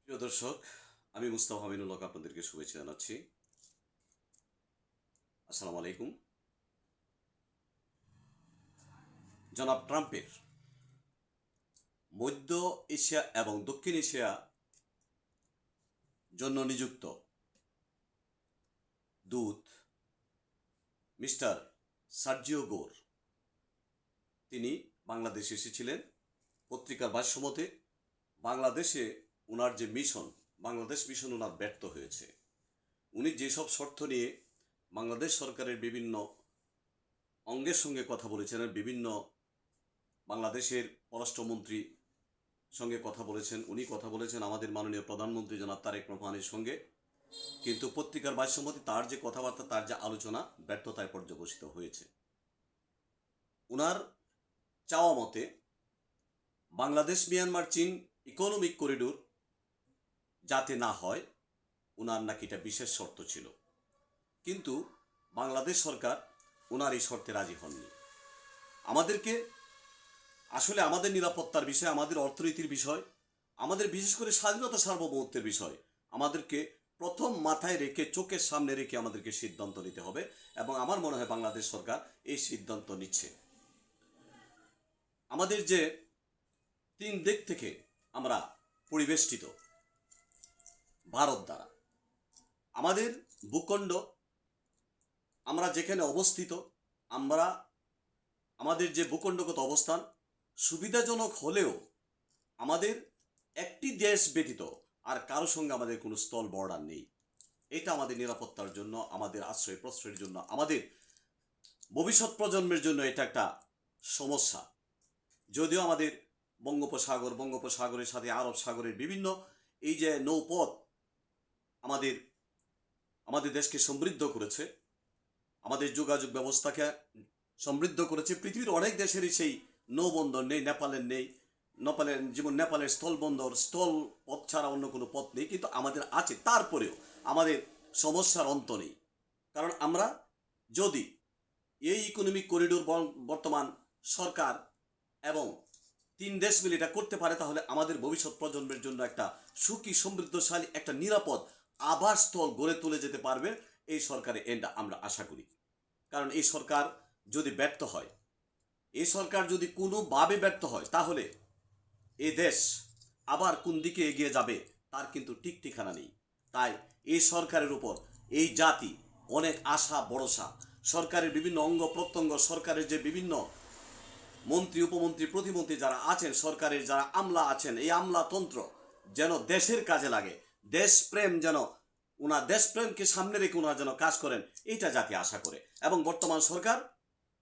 প্রিয় দর্শক, আমি মুস্তাফা আমিনুল হক আপনাদেরকে শুভেচ্ছা জানাচ্ছি। আসসালামু আলাইকুম। জনাব ট্রাম্পের মধ্য এশিয়া এবং দক্ষিণ এশিয়া জন্য নিযুক্ত দূত মিস্টার সার্জিও গোর তিনি বাংলাদেশে এসেছিলেন। পত্রিকার ভাষ্যমতে বাংলাদেশে ওনার যে মিশন, বাংলাদেশ মিশন ওনার ব্যর্থ হয়েছে। উনি যেসব শর্ত নিয়ে বাংলাদেশ সরকারের বিভিন্ন অঙ্গের সঙ্গে কথা বলেছেন, বিভিন্ন বাংলাদেশের পররাষ্ট্রমন্ত্রী সঙ্গে কথা বলেছেন, উনি কথা বলেছেন আমাদের মাননীয় প্রধানমন্ত্রী জনাব তারেক রহমানের সঙ্গে, কিন্তু পত্রিকার ভাষ্যমতে তার যে কথাবার্তা, তার যে আলোচনা ব্যর্থতায় পর্যবসিত হয়েছে। উনার চাওয়া মতে বাংলাদেশ মিয়ানমার চীন ইকোনমিক করিডোর যাতে না হয়, উনার নাকি এটা বিশেষ শর্ত ছিল, কিন্তু বাংলাদেশ সরকার ওনার এই শর্তে রাজি হননি। আমাদেরকে আসলে আমাদের নিরাপত্তার বিষয়, আমাদের অর্থনীতির বিষয়, আমাদের বিশেষ করে স্বাধীনতা সার্বভৌমত্বের বিষয় আমাদেরকে প্রথম মাথায় রেখে, চোখের সামনে রেখে আমাদেরকে সিদ্ধান্ত নিতে হবে, এবং আমার মনে হয় বাংলাদেশ সরকার এই সিদ্ধান্ত নিচ্ছে। আমাদের যে তিন দিক থেকে আমরা পরিবেষ্টিত ভারত দ্বারা, আমাদের ভূখণ্ড, আমরা যেখানে অবস্থিত, আমাদের যে ভূখণ্ডগত অবস্থান সুবিধাজনক হলেও আমাদের একটি দেশ ব্যতীত আর কারো সঙ্গে আমাদের কোনো স্থল বর্ডার নেই। এটা আমাদের নিরাপত্তার জন্য, আমাদের আশ্রয় প্রশ্রয়ের জন্য, আমাদের ভবিষ্যৎ প্রজন্মের জন্য এটা একটা সমস্যা। যদিও আমাদের বঙ্গোপসাগরের সাথে আরব সাগরের বিভিন্ন এই যে নৌপথ আমাদের দেশকে সমৃদ্ধ করেছে, আমাদের যোগাযোগ ব্যবস্থাকে সমৃদ্ধ করেছে। পৃথিবীর অনেক দেশেরই সেই নৌবন্দর নেই, নেপালের নেই। যেমন নেপালের স্থলবন্দর, স্থল পথ ছাড়া অন্য কোনো পথ নেই, কিন্তু আমাদের আছে। তারপরেও আমাদের সমস্যার অন্ত নেই, কারণ আমরা যদি এই ইকোনমিক করিডোর বর্তমান সরকার এবং তিন দেশ মিলে এটা করতে পারে, তাহলে আমাদের ভবিষ্যৎ প্রজন্মের জন্য একটা সুখী, সমৃদ্ধশালী, একটা নিরাপদ আবাসস্থল গড়ে তুলে যেতে পারবে এই সরকারের এটা আমরা আশা করি। কারণ এই সরকার যদি ব্যর্থ হয়, এই সরকার যদি কোনোভাবে ব্যর্থ হয়, তাহলে এ দেশ আবার কোন দিকে এগিয়ে যাবে তার কিন্তু ঠিক ঠিকানা নেই। তাই এই সরকারের উপর এই জাতি অনেক আশা ভরসা। সরকারের বিভিন্ন অঙ্গ প্রত্যঙ্গ, সরকারের যে বিভিন্ন মন্ত্রী, উপমন্ত্রী, প্রতিমন্ত্রী যারা আছেন, সরকারের যারা আমলা আছেন, এই আমলাতন্ত্র যেন দেশের কাজে লাগে, দেশপ্রেম যেন, ওনার দেশপ্রেমকে সামনে রেখে ওনারা যেন কাজ করেন, এইটা জাতি আশা করে। এবং বর্তমান সরকার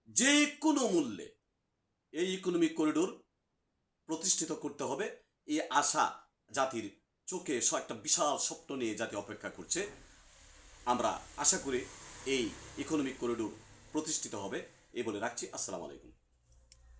যে কোনো মূল্যে এই ইকোনমিক করিডোর প্রতিষ্ঠিত করতে হবে, এই আশা জাতির চোখে একটা বিশাল স্বপ্ন নিয়ে জাতি অপেক্ষা করছে। আমরা আশা করি এই ইকোনমিক করিডোর প্রতিষ্ঠিত হবে, এই বলে রাখছি। আসসালামু আলাইকুম।